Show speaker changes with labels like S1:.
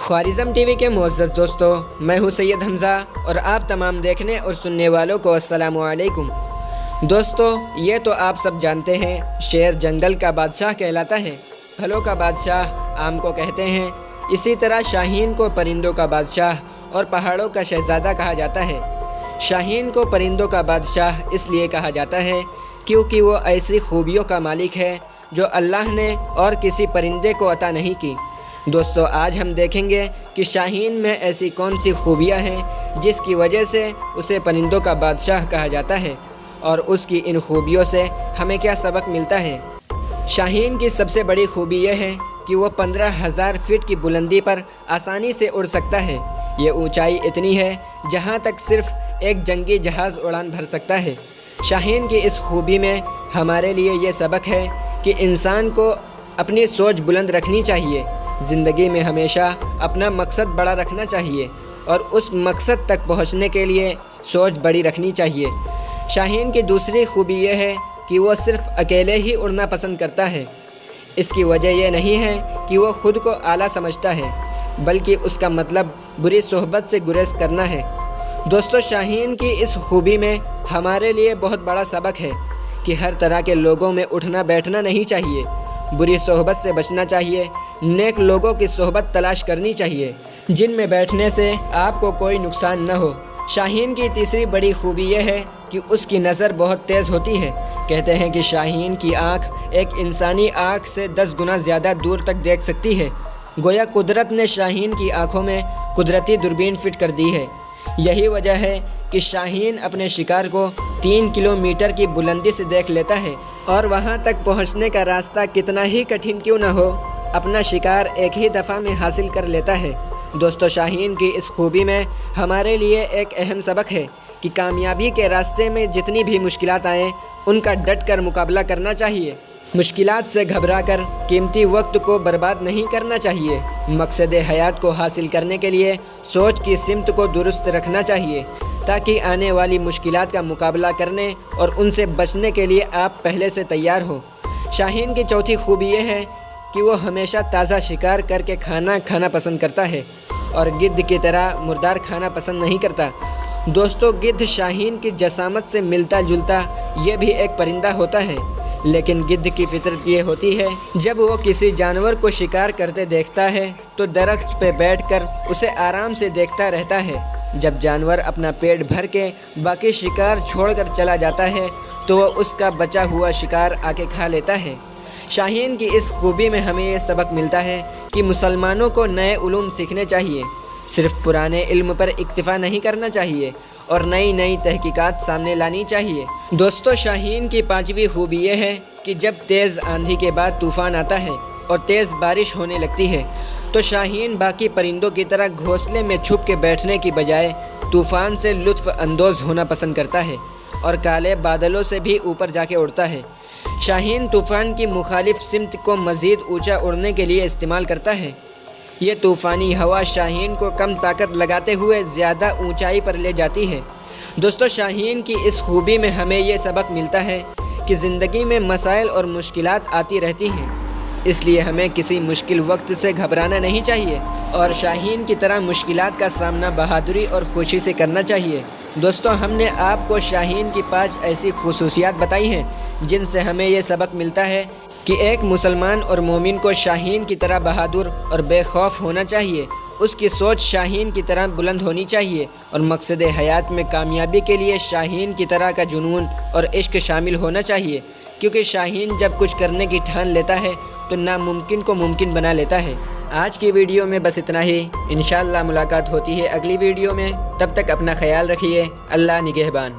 S1: ख्वारिज़म TV के मुअज़्ज़ज़ दोस्तों, मैं हूँ सैयद हमज़ा और आप तमाम देखने और सुनने वालों को अस्सलामु अलैकुम। दोस्तों, ये तो आप सब जानते हैं, शेर जंगल का बादशाह कहलाता है। फलों का बादशाह आम को कहते हैं। इसी तरह शाहीन को परिंदों का बादशाह और पहाड़ों का शहज़ादा कहा जाता है। शाहीन को परिंदों का बादशाह इसलिए कहा जाता है क्योंकि वो ऐसी खूबियों का मालिक है जो अल्लाह ने और किसी परिंदे को अता नहीं की। दोस्तों, आज हम देखेंगे कि शाहीन में ऐसी कौन सी खूबियाँ हैं जिसकी वजह से उसे परिंदों का बादशाह कहा जाता है और उसकी इन खूबियों से हमें क्या सबक मिलता है। शाहीन की सबसे बड़ी खूबी यह है कि वो 15,000 फीट की बुलंदी पर आसानी से उड़ सकता है। ये ऊंचाई इतनी है जहाँ तक सिर्फ एक जंगी जहाज़ उड़ान भर सकता है। शाहीन की इस खूबी में हमारे लिए ये सबक है कि इंसान को अपनी सोच बुलंद रखनी चाहिए। ज़िंदगी में हमेशा अपना मकसद बड़ा रखना चाहिए और उस मकसद तक पहुंचने के लिए सोच बड़ी रखनी चाहिए। शाहीन की दूसरी खूबी यह है कि वो सिर्फ़ अकेले ही उड़ना पसंद करता है। इसकी वजह यह नहीं है कि वो ख़ुद को आला समझता है, बल्कि उसका मतलब बुरी सोहबत से गुरेज करना है। दोस्तों, शाहीन की इस खूबी में हमारे लिए बहुत बड़ा सबक है कि हर तरह के लोगों में उठना बैठना नहीं चाहिए। बुरी सोहबत से बचना चाहिए। नेक लोगों की सोहबत तलाश करनी चाहिए जिनमें बैठने से आपको कोई नुकसान न हो। शाहीन की तीसरी बड़ी खूबी यह है कि उसकी नज़र बहुत तेज़ होती है। कहते हैं कि शाहीन की आँख एक इंसानी आँख से 10 गुना ज़्यादा दूर तक देख सकती है। गोया कुदरत ने शाहीन की आँखों में कुदरती दूरबीन फिट कर दी है। यही वजह है कि शाहीन अपने शिकार को 3 किलोमीटर की बुलंदी से देख लेता है और वहां तक पहुंचने का रास्ता कितना ही कठिन क्यों न हो, अपना शिकार एक ही दफ़ा में हासिल कर लेता है। दोस्तों, शाहीन की इस खूबी में हमारे लिए एक अहम सबक है कि कामयाबी के रास्ते में जितनी भी मुश्किलात आएँ उनका डट कर मुकाबला करना चाहिए। मुश्किलात से घबराकर कीमती वक्त को बर्बाद नहीं करना चाहिए। मकसद हयात को हासिल करने के लिए सोच की सिमत को दुरुस्त रखना चाहिए ताकि आने वाली मुश्किलात का मुकाबला करने और उनसे बचने के लिए आप पहले से तैयार हों। शाहीन की चौथी खूबी यह है कि वो हमेशा ताज़ा शिकार करके खाना पसंद करता है और गिद्ध की तरह मुर्दार खाना पसंद नहीं करता। दोस्तों, गिद्ध शाहीन की जसामत से मिलता जुलता ये भी एक परिंदा होता है, लेकिन गिद्ध की फितरत ये होती है जब वो किसी जानवर को शिकार करते देखता है तो दरख्त पे बैठकर उसे आराम से देखता रहता है। जब जानवर अपना पेट भर के बाकी शिकार छोड़कर चला जाता है तो वह उसका बचा हुआ शिकार आके खा लेता है। शाहीन की इस खूबी में हमें ये सबक मिलता है कि मुसलमानों को नए उलूम सीखने चाहिए। सिर्फ पुराने इल्म पर इक्तिफा नहीं करना चाहिए और नई नई तहकीकात सामने लानी चाहिए। दोस्तों, शाहीन की पांचवी खूबी यह है कि जब तेज़ आंधी के बाद तूफ़ान आता है और तेज़ बारिश होने लगती है तो शाहीन बाकी परिंदों की तरह घोंसले में छुप के बैठने की बजाय तूफ़ान से लुत्फ़ अंदोज़ होना पसंद करता है और काले बादलों से भी ऊपर जाके उड़ता है। शाहीन तूफ़ान की मुखालिफ सिमत को मज़ीद ऊंचा उड़ने के लिए इस्तेमाल करता है। ये तूफ़ानी हवा शाहीन को कम ताकत लगाते हुए ज़्यादा ऊंचाई पर ले जाती है। दोस्तों, शाहीन की इस खूबी में हमें ये सबक मिलता है कि ज़िंदगी में मसाइल और मुश्किलात आती रहती हैं, इसलिए हमें किसी मुश्किल वक्त से घबराना नहीं चाहिए और शाहीन की तरह मुश्किलात का सामना बहादुरी और खुशी से करना चाहिए। दोस्तों, हमने आपको शाहीन की 5 ऐसी खुसूसियात बताई हैं जिनसे हमें ये सबक मिलता है कि एक मुसलमान और मोमिन को शाहीन की तरह बहादुर और बेखौफ होना चाहिए। उसकी सोच शाहीन की तरह बुलंद होनी चाहिए और मकसद हयात में कामयाबी के लिए शाहीन की तरह का जुनून और इश्क शामिल होना चाहिए, क्योंकि शाहीन जब कुछ करने की ठान लेता है तो नामुमकिन को मुमकिन बना लेता है। आज की वीडियो में बस इतना ही। इंशाअल्लाह मुलाकात होती है अगली वीडियो में। तब तक अपना ख्याल रखिए। अल्लाह निगहबान।